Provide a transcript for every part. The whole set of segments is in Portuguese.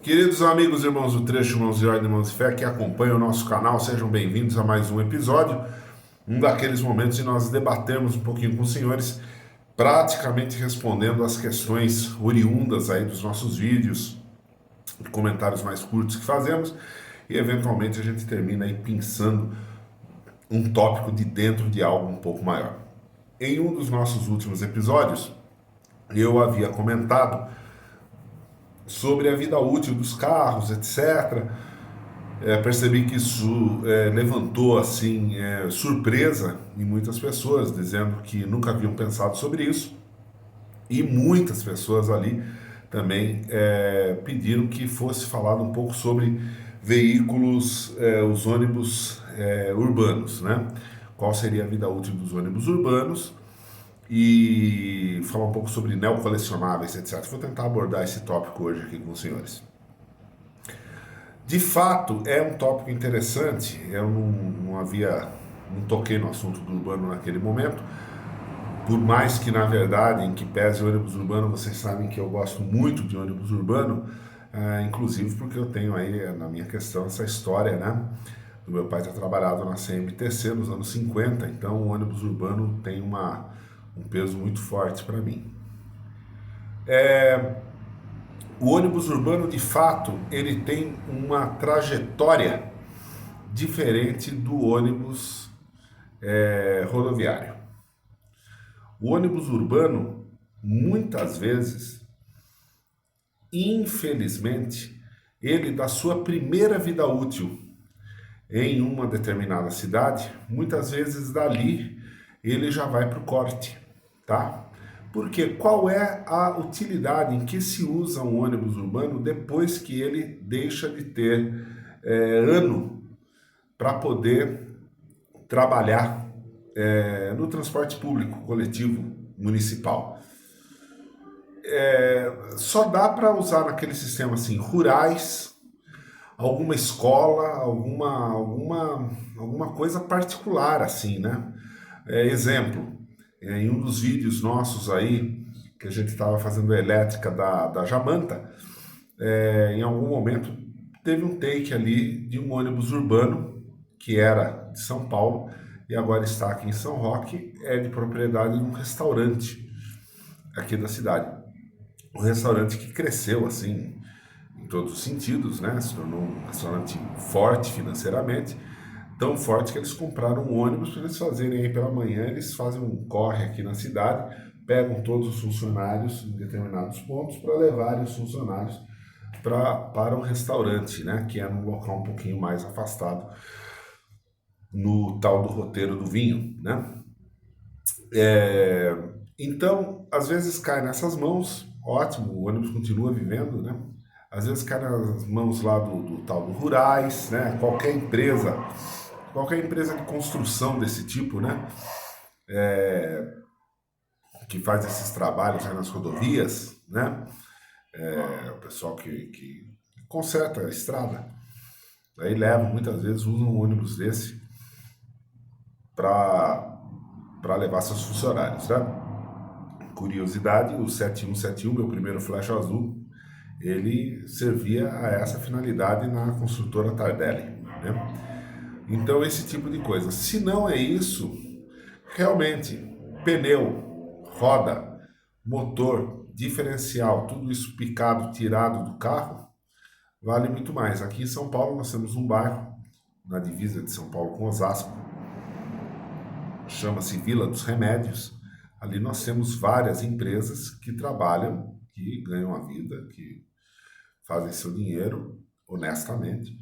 Queridos amigos, irmãos do Trecho, irmãos de Ordem, irmãos de Fé, que acompanham o nosso canal, sejam bem-vindos a mais um episódio, um daqueles momentos de nós debatermos um pouquinho com os senhores, praticamente respondendo às questões oriundas aí dos nossos vídeos, comentários mais curtos que fazemos, e eventualmente a gente termina aí pensando um tópico de dentro de algo um pouco maior. Em um dos nossos últimos episódios, eu havia comentado sobre a vida útil dos carros, etc. Percebi que isso levantou assim surpresa em muitas pessoas, dizendo que nunca haviam pensado sobre isso, e muitas pessoas ali também pediram que fosse falado um pouco sobre veículos, os ônibus urbanos, né? Qual seria a vida útil dos ônibus urbanos e falar um pouco sobre neocolecionáveis, etc. Vou tentar abordar esse tópico hoje aqui com os senhores. De fato, é um tópico interessante. Eu não toquei no assunto do urbano naquele momento, por mais que, na verdade, em que pese ônibus urbano, vocês sabem que eu gosto muito de ônibus urbano, inclusive porque eu tenho aí na minha questão essa história, né? Do meu pai ter trabalhado na CMTC nos anos 50, então o ônibus urbano tem um peso muito forte para mim. O ônibus urbano, de fato, ele tem uma trajetória diferente do ônibus rodoviário. O ônibus urbano, muitas vezes, infelizmente, ele da sua primeira vida útil em uma determinada cidade, muitas vezes dali ele já vai para o corte, tá? Porque qual é a utilidade em que se usa um ônibus urbano depois que ele deixa de ter ano para poder trabalhar no transporte público coletivo municipal? Só dá para usar naquele sistema assim, rurais, alguma escola, alguma coisa particular assim, né? Exemplo, em um dos vídeos nossos aí, que a gente estava fazendo a elétrica da Jamanta, em algum momento teve um take ali de um ônibus urbano, que era de São Paulo, e agora está aqui em São Roque, é de propriedade de um restaurante aqui da cidade. Um restaurante que cresceu assim em todos os sentidos, né? Se tornou um restaurante forte financeiramente, tão forte que eles compraram um ônibus para eles fazerem aí pela manhã, eles fazem um corre aqui na cidade, pegam todos os funcionários em determinados pontos para levarem os funcionários para o restaurante, né? Que é num local um pouquinho mais afastado, no tal do roteiro do vinho, né? Então, às vezes cai nessas mãos, ótimo, o ônibus continua vivendo, né? Às vezes cai nas mãos lá do tal do rurais, né? Qualquer empresa de construção desse tipo, né? Que faz esses trabalhos aí nas rodovias, né? O pessoal que conserta a estrada, aí leva, muitas vezes usam um ônibus desse para levar seus funcionários, né? Curiosidade, o 7171, meu primeiro flash azul, ele servia a essa finalidade na construtora Tardelli, né? Então, esse tipo de coisa. Se não é isso, realmente, pneu, roda, motor, diferencial, tudo isso picado, tirado do carro, vale muito mais. Aqui em São Paulo nós temos um bairro, na divisa de São Paulo com Osasco, chama-se Vila dos Remédios. Ali nós temos várias empresas que trabalham, que ganham a vida, que fazem seu dinheiro honestamente,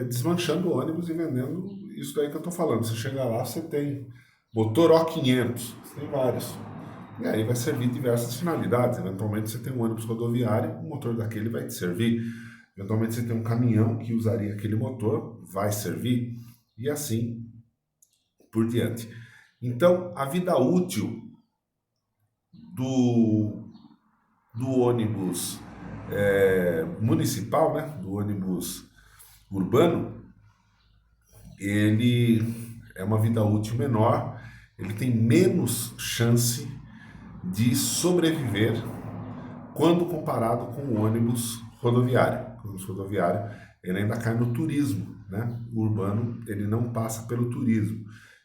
desmanchando ônibus e vendendo isso daí que eu estou falando. Você chega lá, você tem motor O500, você tem vários. E aí vai servir diversas finalidades. Eventualmente você tem um ônibus rodoviário, o motor daquele vai te servir. Eventualmente você tem um caminhão que usaria aquele motor, vai servir. E assim por diante. Então, a vida útil do, do ônibus municipal, né, do ônibus urbano, ele é uma vida útil menor, ele tem menos chance de sobreviver quando comparado com o ônibus rodoviário. O ônibus rodoviário, ele ainda cai no turismo, né? O urbano, ele não passa pelo turismo.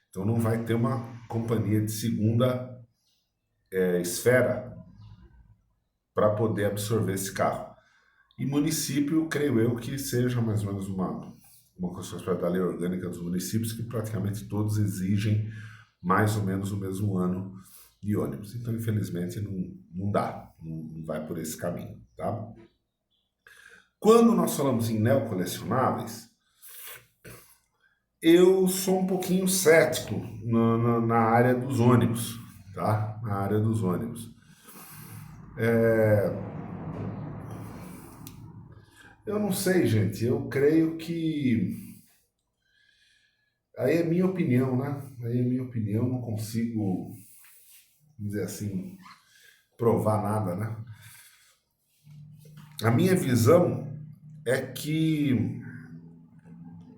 Então não vai ter uma companhia de segunda esfera para poder absorver esse carro. E município, creio eu, que seja mais ou menos uma coisa da lei orgânica dos municípios, que praticamente todos exigem mais ou menos o mesmo ano de ônibus. Então, infelizmente, não dá, não vai por esse caminho, tá? Quando nós falamos em neocolecionáveis, eu sou um pouquinho cético na área dos ônibus, tá? Na área dos ônibus. Eu não sei, gente, eu creio que... Aí é minha opinião, né? Aí é minha opinião, não consigo, vamos dizer assim, provar nada, né? A minha visão é que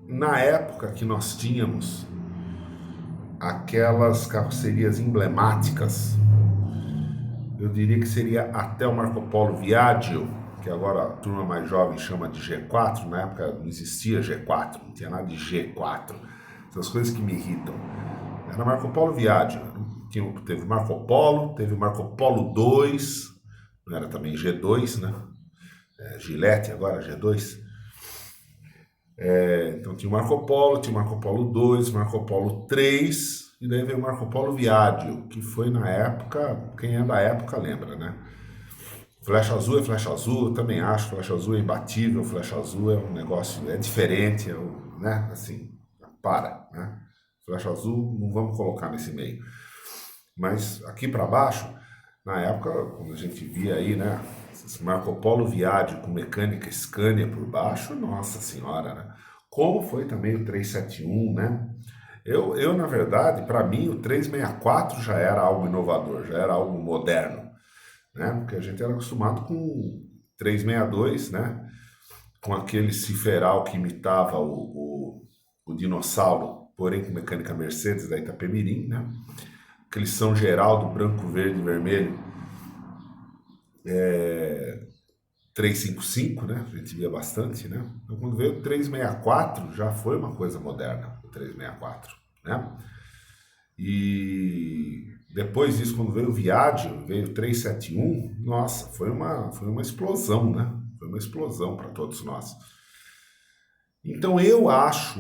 na época que nós tínhamos aquelas carrocerias emblemáticas, eu diria que seria até o Marco Polo Viaggio, que agora a turma mais jovem chama de G4, na época não existia G4, não tinha nada de G4, essas coisas que me irritam. Era Marco Polo Viaggio, teve Marco Polo, teve Marco Polo 2, não era também G2, né? Gillette agora, G2. Então tinha o Marco Polo 2, Marco Polo 3, e daí veio o Marco Polo Viaggio, que foi na época, quem é da época lembra, né? Flecha Azul é Flecha Azul, eu também acho, Flecha Azul é imbatível, Flecha Azul é um negócio, é diferente, né? Assim, né? Flecha Azul não vamos colocar nesse meio. Mas aqui para baixo, na época, quando a gente via aí, né? Esse Marco Polo Viaggio com mecânica Scania por baixo, nossa senhora, né? Como foi também o 371, né? Na verdade, para mim, o 364 já era algo inovador, já era algo moderno, né? Porque a gente era acostumado com o 362, né? Com aquele ciferal que imitava o dinossauro, porém com mecânica Mercedes da Itapemirim, né? Aquele São Geraldo branco, verde e vermelho, 355, né? A gente via bastante, né? Então, quando veio o 364, já foi uma coisa moderna, o 364, né? E depois disso, quando veio o Viaggio, veio o 371, nossa, foi uma explosão, né? Foi uma explosão para todos nós. Então eu acho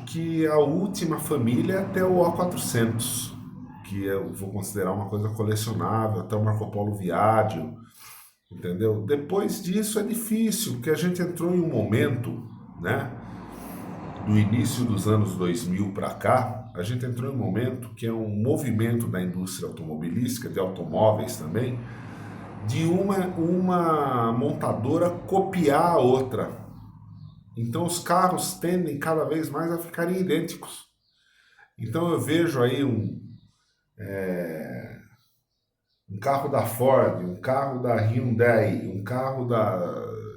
que a última família é até o O400, que eu vou considerar uma coisa colecionável, até o Marco Polo Viaggio, entendeu? Depois disso é difícil, porque a gente entrou em um momento, né, do início dos anos 2000 para cá, a gente entrou em um momento que é um movimento da indústria automobilística, de automóveis também, de uma montadora copiar a outra. Então os carros tendem cada vez mais a ficarem idênticos. Então eu vejo aí um carro da Ford, um carro da Hyundai, um carro da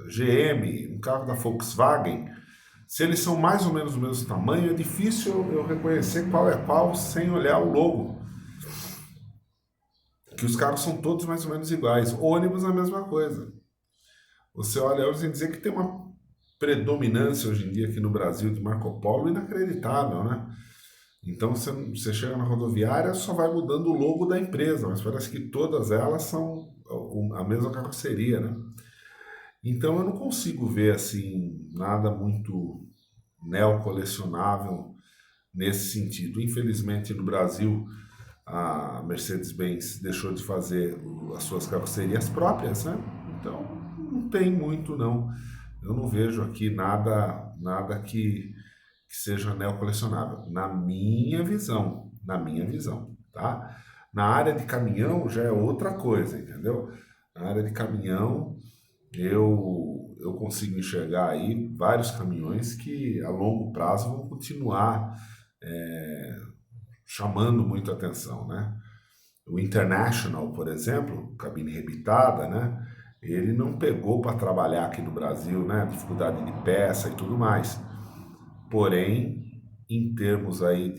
GM, um carro da Volkswagen. Se eles são mais ou menos do mesmo tamanho, é difícil eu reconhecer qual é qual sem olhar o logo. Que os carros são todos mais ou menos iguais. Ônibus é a mesma coisa. Você olha hoje e dizer que tem uma predominância hoje em dia aqui no Brasil de Marco Polo inacreditável, né? Então você chega na rodoviária, só vai mudando o logo da empresa, mas parece que todas elas são a mesma carroceria, né? Então eu não consigo ver assim nada muito neocolecionável nesse sentido. Infelizmente no Brasil a Mercedes-Benz deixou de fazer as suas carrocerias próprias, né? Então não tem muito não. Eu não vejo aqui nada que seja neocolecionável, na minha visão, tá? Na área de caminhão já é outra coisa, entendeu? Na área de caminhão eu consigo enxergar aí vários caminhões que a longo prazo vão continuar chamando muito atenção, né? O International, por exemplo, cabine rebitada, né? Ele não pegou para trabalhar aqui no Brasil, né? Dificuldade de peça e tudo mais. Porém, em termos aí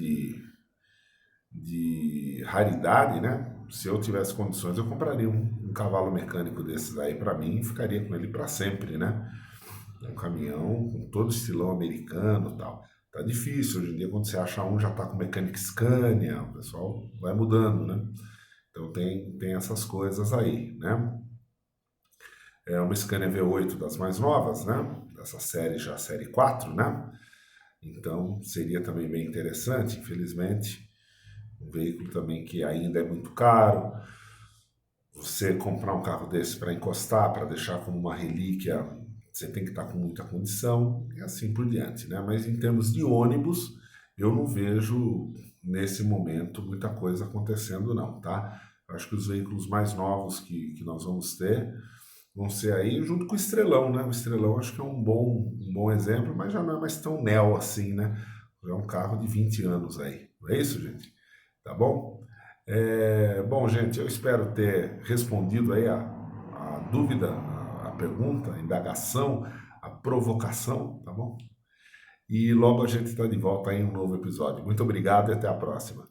de raridade, né? se eu tivesse condições, eu compraria um cavalo mecânico desses aí para mim e ficaria com ele para sempre, né? É um caminhão com todo estilão americano e tal. Tá difícil, hoje em dia quando você acha um já tá com mecânica Scania, o pessoal vai mudando, né? Então tem essas coisas aí, né? É uma Scania V8 das mais novas, né? Dessa série já, série 4, né? Então seria também bem interessante, infelizmente, um veículo também que ainda é muito caro. Você comprar um carro desse para encostar, para deixar como uma relíquia, você tem que estar com muita condição e assim por diante, né? Mas em termos de ônibus, eu não vejo nesse momento muita coisa acontecendo não, tá? Eu acho que os veículos mais novos que nós vamos ter vão ser aí junto com o Estrelão, né? O Estrelão acho que é um bom exemplo, mas já não é mais tão neo assim, né? Já é um carro de 20 anos aí. Não é isso, gente? Tá bom? Bom, gente, eu espero ter respondido aí a dúvida, a pergunta, a indagação, a provocação, tá bom? E logo a gente está de volta aí em um novo episódio. Muito obrigado e até a próxima.